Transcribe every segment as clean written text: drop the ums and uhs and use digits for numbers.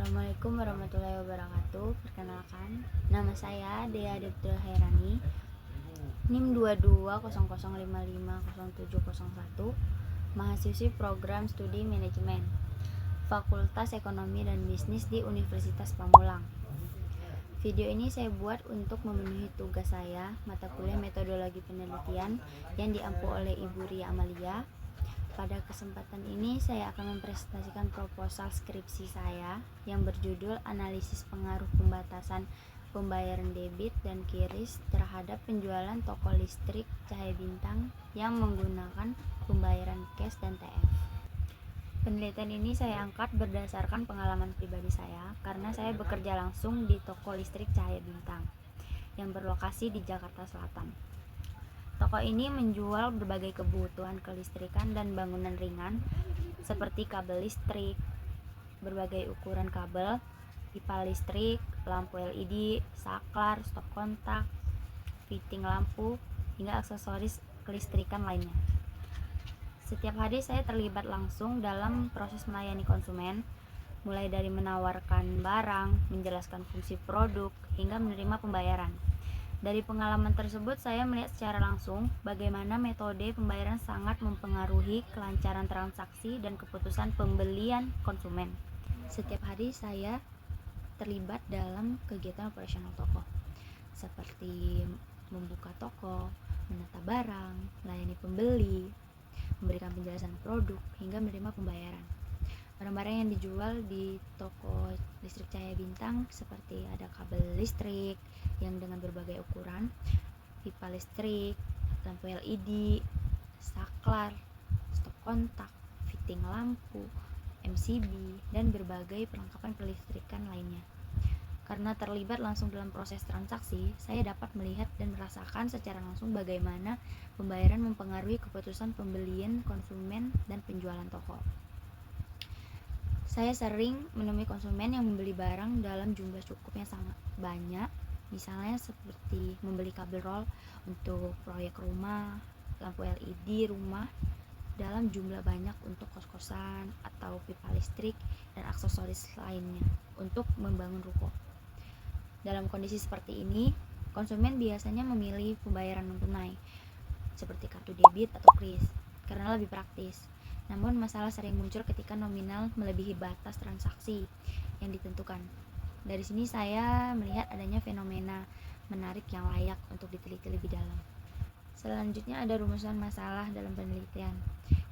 Assalamualaikum warahmatullahi wabarakatuh. Perkenalkan, nama saya Dea Deptul Hairani, NIM 2200550701, mahasiswi program studi manajemen, Fakultas Ekonomi dan Bisnis di Universitas Pamulang. Video ini saya buat untuk memenuhi tugas saya, mata kuliah metodologi penelitian yang diampu oleh Ibu Ria Amalia. Pada kesempatan ini saya akan mempresentasikan proposal skripsi saya yang berjudul Analisis Pengaruh Pembatasan Pembayaran Debit dan Kris terhadap penjualan toko listrik Cahaya Bintang yang menggunakan pembayaran cash dan TF. Penelitian ini saya angkat berdasarkan pengalaman pribadi saya karena saya bekerja langsung di toko listrik Cahaya Bintang yang berlokasi di Jakarta Selatan. Toko ini menjual berbagai kebutuhan kelistrikan dan bangunan ringan seperti kabel listrik, berbagai ukuran kabel, pipa listrik, lampu LED, saklar, stop kontak, fitting lampu, hingga aksesoris kelistrikan lainnya. Setiap hari saya terlibat langsung dalam proses melayani konsumen, mulai dari menawarkan barang, menjelaskan fungsi produk, hingga menerima pembayaran. Dari pengalaman tersebut, saya melihat secara langsung bagaimana metode pembayaran sangat mempengaruhi kelancaran transaksi dan keputusan pembelian konsumen. Setiap hari saya terlibat dalam kegiatan operasional toko, seperti membuka toko, menata barang, melayani pembeli, memberikan penjelasan produk, hingga menerima pembayaran. Barang-barang yang dijual di toko listrik Cahaya Bintang seperti ada kabel listrik yang dengan berbagai ukuran, pipa listrik, lampu LED, saklar, stop kontak, fitting lampu, MCB, dan berbagai perlengkapan kelistrikan lainnya. Karena terlibat langsung dalam proses transaksi, saya dapat melihat dan merasakan secara langsung bagaimana pembayaran mempengaruhi keputusan pembelian konsumen dan penjualan toko. Saya sering menemui konsumen yang membeli barang dalam jumlah cukup yang sangat banyak, misalnya seperti membeli kabel roll untuk proyek rumah, lampu LED rumah dalam jumlah banyak untuk kos-kosan atau pipa listrik dan aksesoris lainnya untuk membangun ruko. Dalam kondisi seperti ini, konsumen biasanya memilih pembayaran non tunai seperti kartu debit atau kris karena lebih praktis. Namun masalah sering muncul ketika nominal melebihi batas transaksi yang ditentukan. Dari sini saya melihat adanya fenomena menarik yang layak untuk diteliti lebih dalam. Selanjutnya ada rumusan masalah dalam penelitian.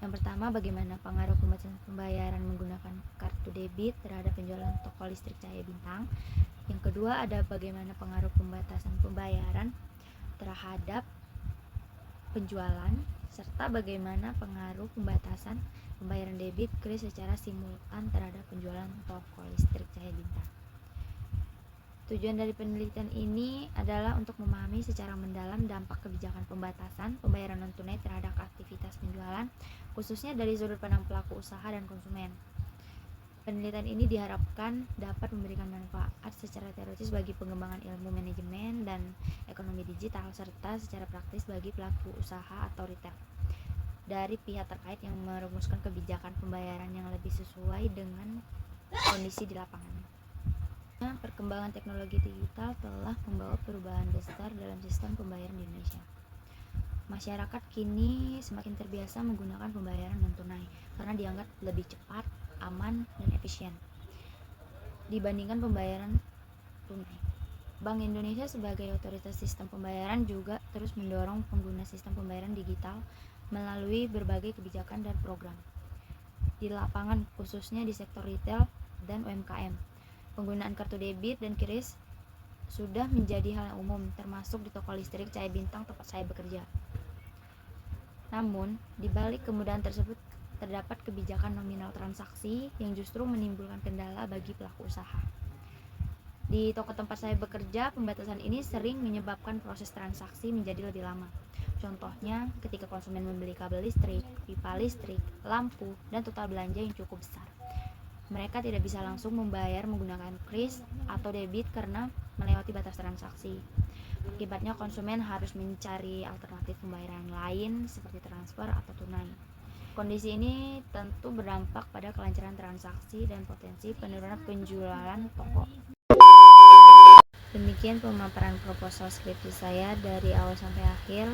Yang pertama, bagaimana pengaruh pembatasan pembayaran menggunakan kartu debit terhadap penjualan toko listrik Cahaya Bintang. Yang kedua, ada bagaimana pengaruh pembatasan pembayaran terhadap penjualan, serta bagaimana pengaruh pembatasan pembayaran debit kris secara simultan terhadap penjualan toko listrik Cahaya Bintang. Tujuan dari penelitian ini adalah untuk memahami secara mendalam dampak kebijakan pembatasan pembayaran non tunai terhadap aktivitas penjualan, khususnya dari sudut pandang pelaku usaha dan konsumen. Penelitian ini diharapkan dapat memberikan manfaat secara teoritis bagi pengembangan ilmu manajemen dan ekonomi digital, serta secara praktis bagi pelaku usaha atau retail dari pihak terkait yang merumuskan kebijakan pembayaran yang lebih sesuai dengan kondisi di lapangan. Perkembangan teknologi digital telah membawa perubahan besar dalam sistem pembayaran di Indonesia. Masyarakat kini semakin terbiasa menggunakan pembayaran non tunai karena dianggap lebih cepat, aman, dan efisien dibandingkan pembayaran tunai. Bank Indonesia sebagai otoritas sistem pembayaran juga terus mendorong pengguna sistem pembayaran digital melalui berbagai kebijakan dan program di lapangan, khususnya di sektor retail dan UMKM. Penggunaan kartu debit dan kris sudah menjadi hal yang umum, termasuk di toko listrik Cahaya Bintang tempat saya bekerja. Namun, di balik kemudahan tersebut terdapat kebijakan nominal transaksi yang justru menimbulkan kendala bagi pelaku usaha. Di toko tempat saya bekerja, pembatasan ini sering menyebabkan proses transaksi menjadi lebih lama. Contohnya, ketika konsumen membeli kabel listrik, pipa listrik, lampu, dan total belanja yang cukup besar. Mereka tidak bisa langsung membayar menggunakan kris atau debit karena melewati batas transaksi. Akibatnya konsumen harus mencari alternatif pembayaran lain seperti transfer atau tunai. Kondisi ini tentu berdampak pada kelancaran transaksi dan potensi penurunan penjualan toko. Demikian pemaparan proposal skripsi saya dari awal sampai akhir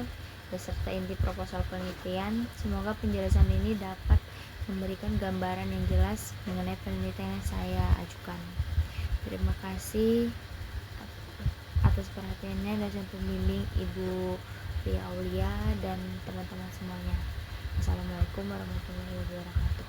beserta inti proposal penelitian. Semoga penjelasan ini dapat memberikan gambaran yang jelas mengenai penelitian yang saya ajukan. Terima kasih atas perhatiannya dan pembimbing Ibu Ria Aulia dan teman-teman semuanya. Assalamualaikum warahmatullahi wabarakatuh.